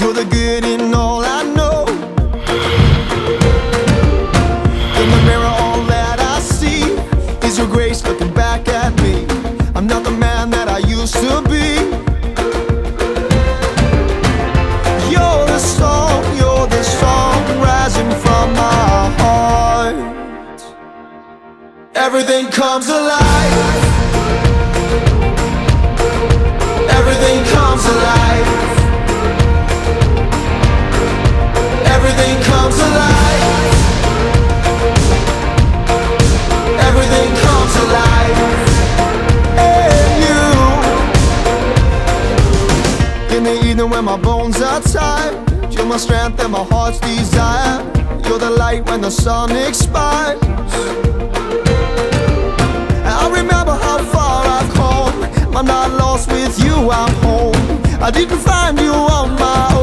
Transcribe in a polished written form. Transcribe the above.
You're the good in all I know. In the mirror all that I see is your grace looking back at me. I'm not the man that I used to be. You're the song rising from my heart. Everything comes alive. Everything comes alive. Everything comes alive. Everything comes alive in you. In the evening when my bones are tired, you're my strength and my heart's desire. You're the light when the sun expires. I remember how far I've come. I'm not lost with you, I'm home. I didn't find you on my own.